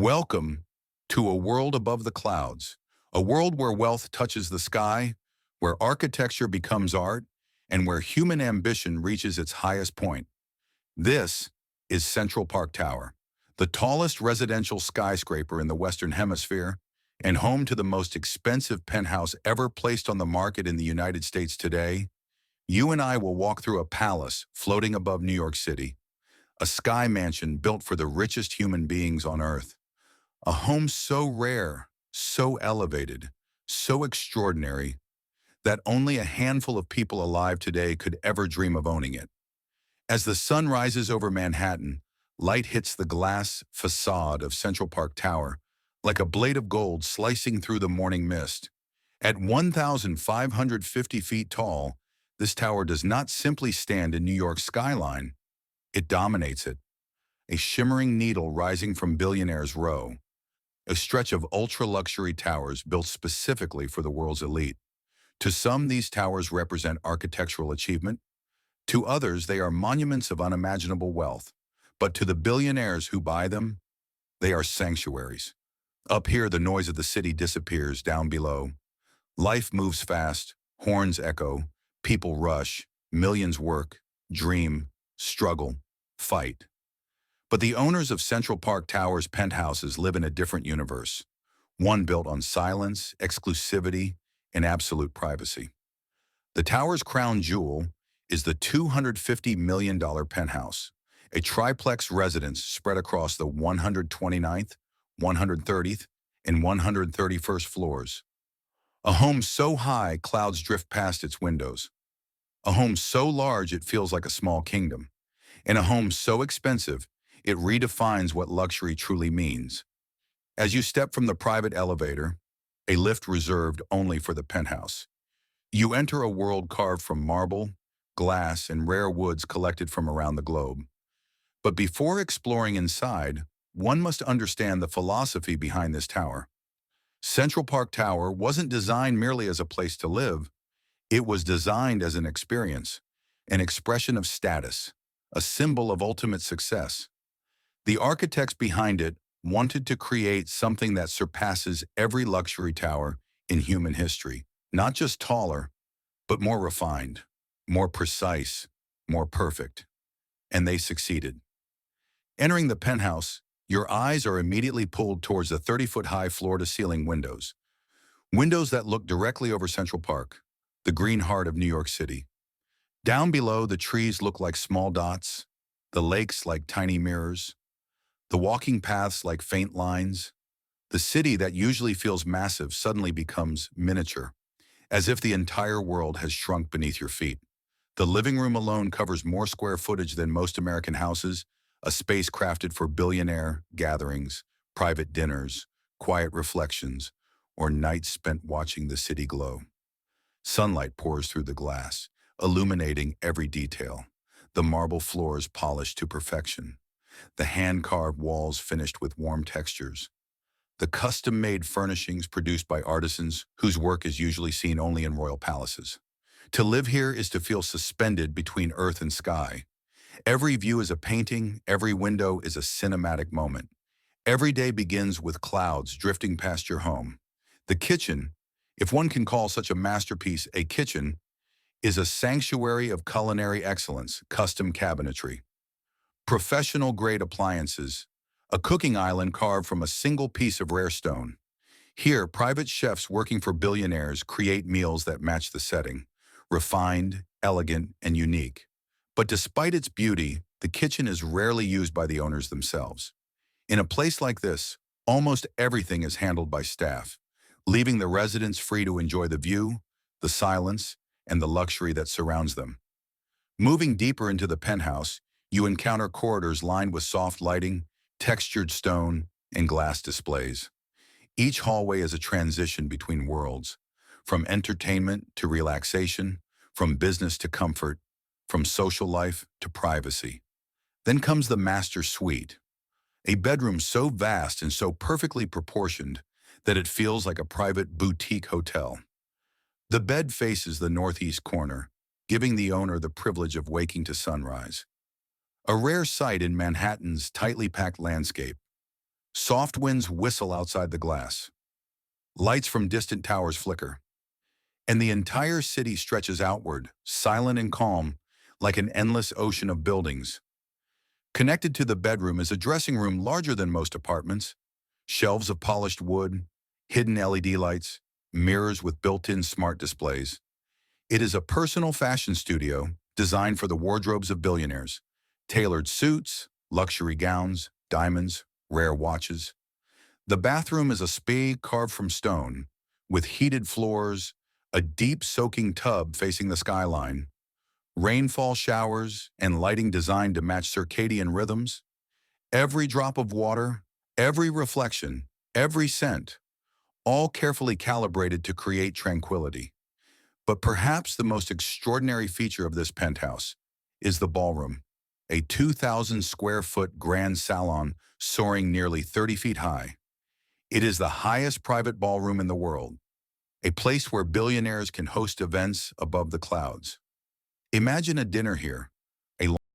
Welcome to a world above the clouds, a world where wealth touches the sky, where architecture becomes art, and where human ambition reaches its highest point. This is Central Park Tower, the tallest residential skyscraper in the Western Hemisphere and home to the most expensive penthouse ever placed on the market in the United States today. You and I will walk through a palace floating above New York City, a sky mansion built for the richest human beings on Earth. A home so rare, so elevated, so extraordinary that only a handful of people alive today could ever dream of owning it. As the sun rises over Manhattan, light hits the glass facade of Central Park Tower like a blade of gold slicing through the morning mist. At 1,550 feet tall, this tower does not simply stand in New York's skyline, it dominates it. A shimmering needle rising from Billionaire's Row, a stretch of ultra-luxury towers built specifically for the world's elite. To some, these towers represent architectural achievement. To others, they are monuments of unimaginable wealth. But to the billionaires who buy them, they are sanctuaries. Up here, the noise of the city disappears. Down below, life moves fast, horns echo, people rush, millions work, dream, struggle, fight. But the owners of Central Park Tower's penthouses live in a different universe, one built on silence, exclusivity, and absolute privacy. The tower's crown jewel is the $250 million penthouse, a triplex residence spread across the 129th, 130th, and 131st floors. A home so high clouds drift past its windows. A home so large it feels like a small kingdom. And a home so expensive it redefines what luxury truly means. As you step from the private elevator, a lift reserved only for the penthouse, you enter a world carved from marble, glass, and rare woods collected from around the globe. But before exploring inside, one must understand the philosophy behind this tower. Central Park Tower wasn't designed merely as a place to live. It was designed as an experience, an expression of status, a symbol of ultimate success. The architects behind it wanted to create something that surpasses every luxury tower in human history, not just taller, but more refined, more precise, more perfect. And they succeeded. Entering the penthouse, your eyes are immediately pulled towards the 30-foot-high floor-to-ceiling windows. Windows that look directly over Central Park, the green heart of New York City. Down below, the trees look like small dots, the lakes like tiny mirrors, the walking paths like faint lines. The city that usually feels massive suddenly becomes miniature, as if the entire world has shrunk beneath your feet. The living room alone covers more square footage than most American houses, a space crafted for billionaire gatherings, private dinners, quiet reflections, or nights spent watching the city glow. Sunlight pours through the glass, illuminating every detail. The marble floors polished to perfection. The hand-carved walls finished with warm textures. The custom-made furnishings produced by artisans whose work is usually seen only in royal palaces. To live here is to feel suspended between earth and sky. Every view is a painting, every window is a cinematic moment. Every day begins with clouds drifting past your home. The kitchen, if one can call such a masterpiece a kitchen, is a sanctuary of culinary excellence, custom cabinetry. Professional-grade appliances, a cooking island carved from a single piece of rare stone. Here, private chefs working for billionaires create meals that match the setting, refined, elegant, and unique. But despite its beauty, the kitchen is rarely used by the owners themselves. In a place like this, almost everything is handled by staff, leaving the residents free to enjoy the view, the silence, and the luxury that surrounds them. Moving deeper into the penthouse, you encounter corridors lined with soft lighting, textured stone, and glass displays. Each hallway is a transition between worlds, from entertainment to relaxation, from business to comfort, from social life to privacy. Then comes the master suite, a bedroom so vast and so perfectly proportioned that it feels like a private boutique hotel. The bed faces the northeast corner, giving the owner the privilege of waking to sunrise. A rare sight in Manhattan's tightly packed landscape. Soft winds whistle outside the glass. Lights from distant towers flicker. And the entire city stretches outward, silent and calm, like an endless ocean of buildings. Connected to the bedroom is a dressing room larger than most apartments. Shelves of polished wood, hidden LED lights, mirrors with built-in smart displays. It is a personal fashion studio designed for the wardrobes of billionaires. Tailored suits, luxury gowns, diamonds, rare watches. The bathroom is a spade carved from stone, with heated floors, a deep soaking tub facing the skyline, rainfall showers, and lighting designed to match circadian rhythms. Every drop of water, every reflection, every scent, all carefully calibrated to create tranquility. But perhaps the most extraordinary feature of this penthouse is the ballroom, a 2,000 square foot grand salon soaring nearly 30 feet high. It is the highest private ballroom in the world, a place where billionaires can host events above the clouds. Imagine a dinner here,